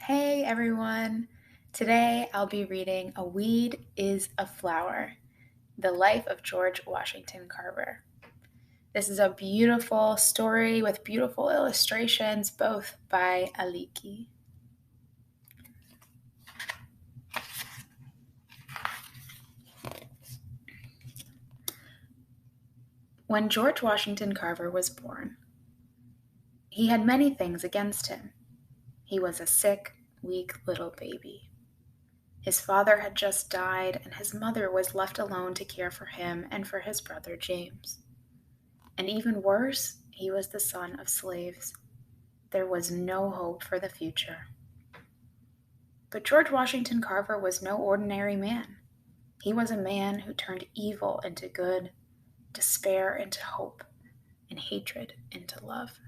Hey everyone! Today I'll be reading A Weed is a Flower, The Life of George Washington Carver. This is a beautiful story with beautiful illustrations, both by Aliki. When George Washington Carver was born, he had many things against him. He was a sick, weak little baby. His father had just died, and his mother was left alone to care for him and for his brother James. And even worse, he was the son of slaves. There was no hope for the future. But George Washington Carver was no ordinary man. He was a man who turned evil into good, despair into hope, and hatred into love.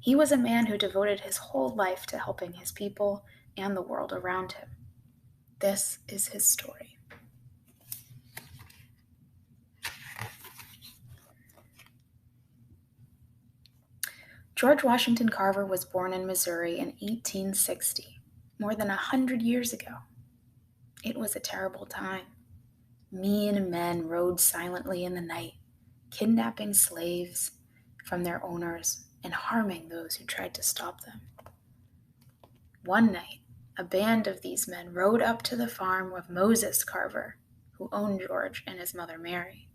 He was a man who devoted his whole life to helping his people and the world around him. This is his story. George Washington Carver was born in Missouri in 1860, more than 100 years ago. It was a terrible time. Mean men rode silently in the night, kidnapping slaves from their owners and harming those who tried to stop them. One night, a band of these men rode up to the farm of Moses Carver, who owned George and his mother Mary.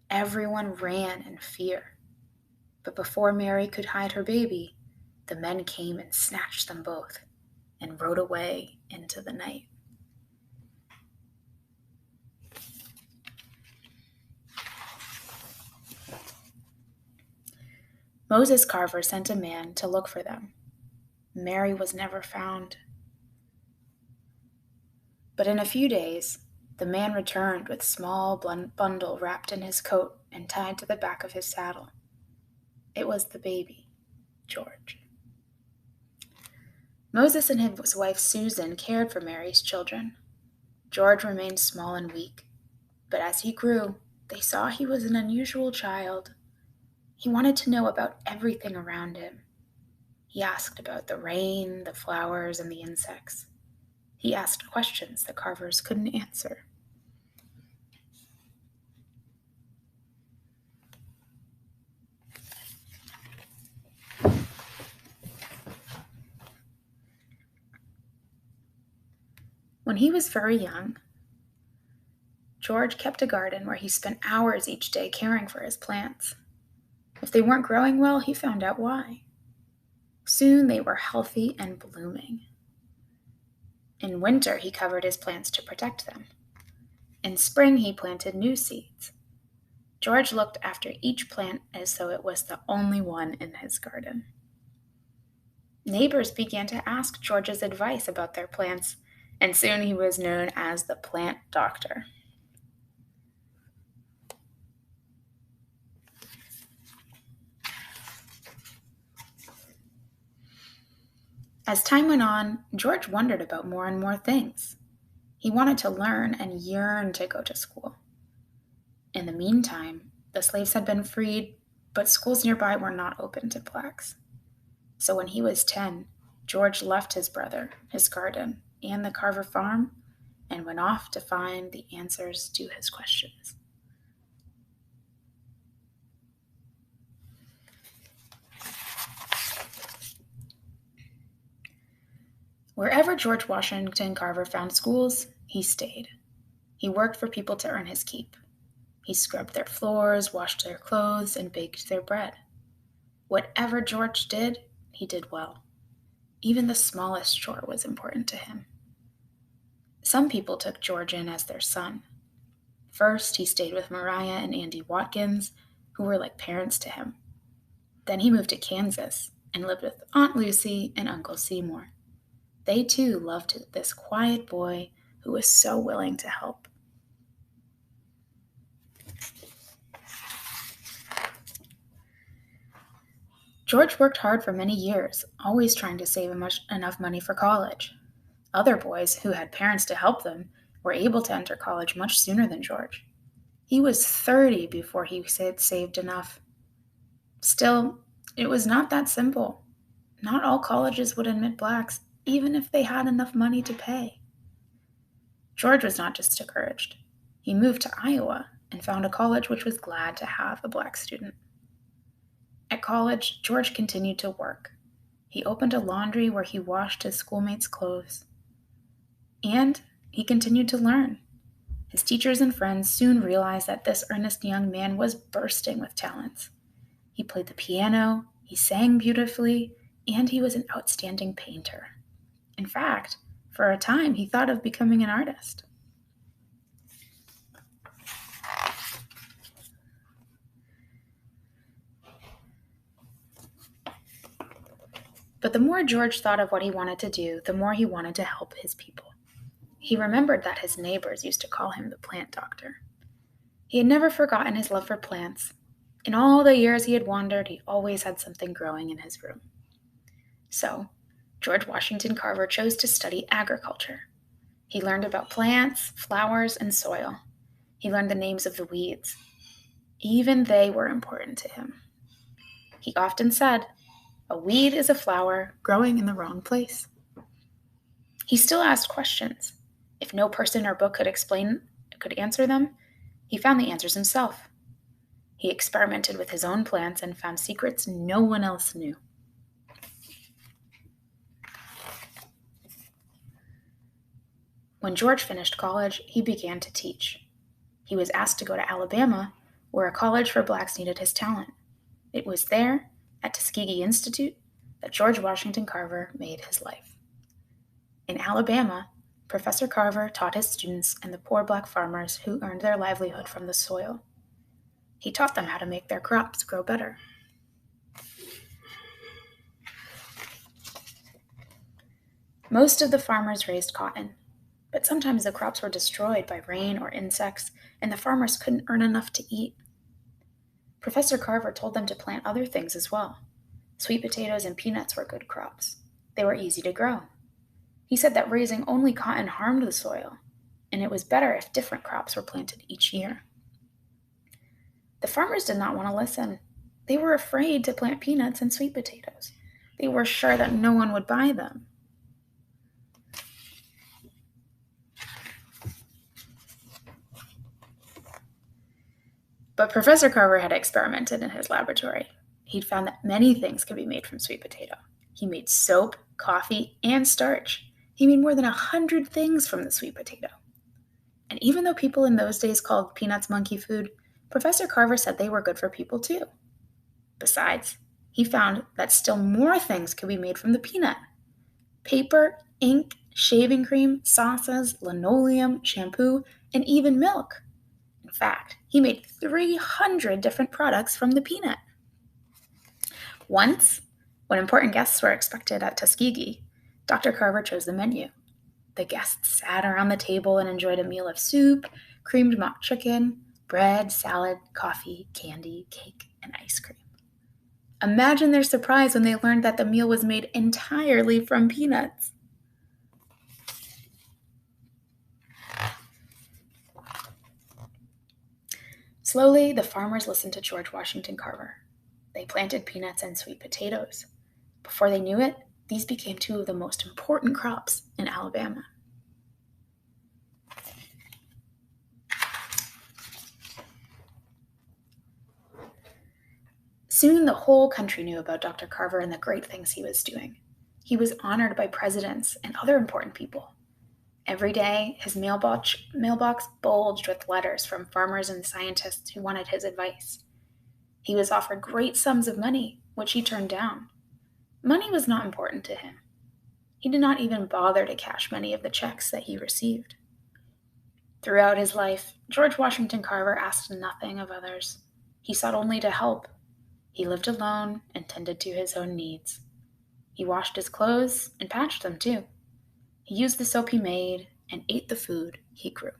Everyone ran in fear. But before Mary could hide her baby, the men came and snatched them both and rode away into the night. Moses Carver sent a man to look for them. Mary was never found. But in a few days, the man returned with a small bundle wrapped in his coat and tied to the back of his saddle. It was the baby, George. Moses and his wife Susan cared for Mary's children. George remained small and weak, but as he grew, they saw he was an unusual child. He wanted to know about everything around him. He asked about the rain, the flowers, and the insects. He asked questions the Carvers couldn't answer. When he was very young, George kept a garden where he spent hours each day caring for his plants. If they weren't growing well, he found out why. Soon they were healthy and blooming. In winter, he covered his plants to protect them. In spring, he planted new seeds. George looked after each plant as though it was the only one in his garden. Neighbors began to ask George's advice about their plants, and soon he was known as the plant doctor. As time went on, George wondered about more and more things. He wanted to learn and yearned to go to school. In the meantime, the slaves had been freed, but schools nearby were not open to blacks. So when he was 10, George left his brother, his garden, and the Carver farm and went off to find the answers to his questions. Wherever George Washington Carver found schools, he stayed. He worked for people to earn his keep. He scrubbed their floors, washed their clothes, and baked their bread. Whatever George did, he did well. Even the smallest chore was important to him. Some people took George in as their son. First, he stayed with Mariah and Andy Watkins, who were like parents to him. Then he moved to Kansas and lived with Aunt Lucy and Uncle Seymour. They too loved this quiet boy who was so willing to help. George worked hard for many years, always trying to save enough money for college. Other boys who had parents to help them were able to enter college much sooner than George. He was 30 before he had saved enough. Still, it was not that simple. Not all colleges would admit blacks, even if they had enough money to pay. George was not just discouraged. He moved to Iowa and found a college which was glad to have a black student. At college, George continued to work. He opened a laundry where he washed his schoolmates' clothes. And he continued to learn. His teachers and friends soon realized that this earnest young man was bursting with talents. He played the piano, he sang beautifully, and he was an outstanding painter. In fact, for a time, he thought of becoming an artist. But the more George thought of what he wanted to do, the more he wanted to help his people. He remembered that his neighbors used to call him the plant doctor. He had never forgotten his love for plants. In all the years he had wandered, he always had something growing in his room. So, George Washington Carver chose to study agriculture. He learned about plants, flowers, and soil. He learned the names of the weeds. Even they were important to him. He often said, "A weed is a flower growing in the wrong place." He still asked questions. If no person or book could answer them, he found the answers himself. He experimented with his own plants and found secrets no one else knew. When George finished college, he began to teach. He was asked to go to Alabama, where a college for blacks needed his talent. It was there, at Tuskegee Institute, that George Washington Carver made his life. In Alabama, Professor Carver taught his students and the poor black farmers who earned their livelihood from the soil. He taught them how to make their crops grow better. Most of the farmers raised cotton, but sometimes the crops were destroyed by rain or insects, and the farmers couldn't earn enough to eat. Professor Carver told them to plant other things as well. Sweet potatoes and peanuts were good crops. They were easy to grow. He said that raising only cotton harmed the soil, and it was better if different crops were planted each year. The farmers did not want to listen. They were afraid to plant peanuts and sweet potatoes. They were sure that no one would buy them. But Professor Carver had experimented in his laboratory. He'd found that many things could be made from sweet potato. He made soap, coffee, and starch. He made more than 100 things from the sweet potato. And even though people in those days called peanuts monkey food, Professor Carver said they were good for people too. Besides, he found that still more things could be made from the peanut. Paper, ink, shaving cream, sauces, linoleum, shampoo, and even milk. In fact, he made 300 different products from the peanut. Once, when important guests were expected at Tuskegee, Dr. Carver chose the menu. The guests sat around the table and enjoyed a meal of soup, creamed mock chicken, bread, salad, coffee, candy, cake, and ice cream. Imagine their surprise when they learned that the meal was made entirely from peanuts. Slowly, the farmers listened to George Washington Carver. They planted peanuts and sweet potatoes. Before they knew it, these became two of the most important crops in Alabama. Soon the whole country knew about Dr. Carver and the great things he was doing. He was honored by presidents and other important people. Every day, his mailbox bulged with letters from farmers and scientists who wanted his advice. He was offered great sums of money, which he turned down. Money was not important to him. He did not even bother to cash many of the checks that he received. Throughout his life, George Washington Carver asked nothing of others. He sought only to help. He lived alone and tended to his own needs. He washed his clothes and patched them too. He used the soap he made and ate the food he grew.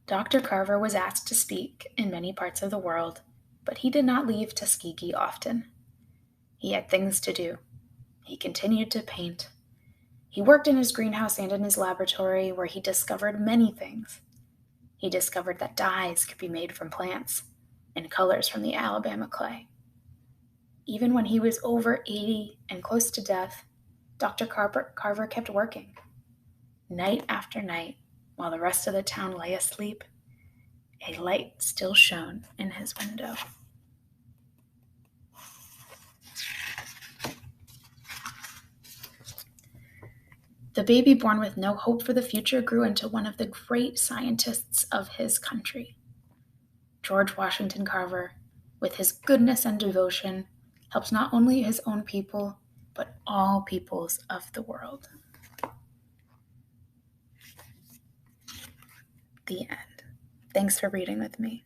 Dr. Carver was asked to speak in many parts of the world, but he did not leave Tuskegee often. He had things to do. He continued to paint. He worked in his greenhouse and in his laboratory, where he discovered many things. He discovered that dyes could be made from plants and colors from the Alabama clay. Even when he was over 80 and close to death, Dr. Carver kept working. Night after night, while the rest of the town lay asleep, a light still shone in his window. The baby born with no hope for the future grew into one of the great scientists of his country. George Washington Carver, with his goodness and devotion, helped not only his own people, but all peoples of the world. The end. Thanks for reading with me.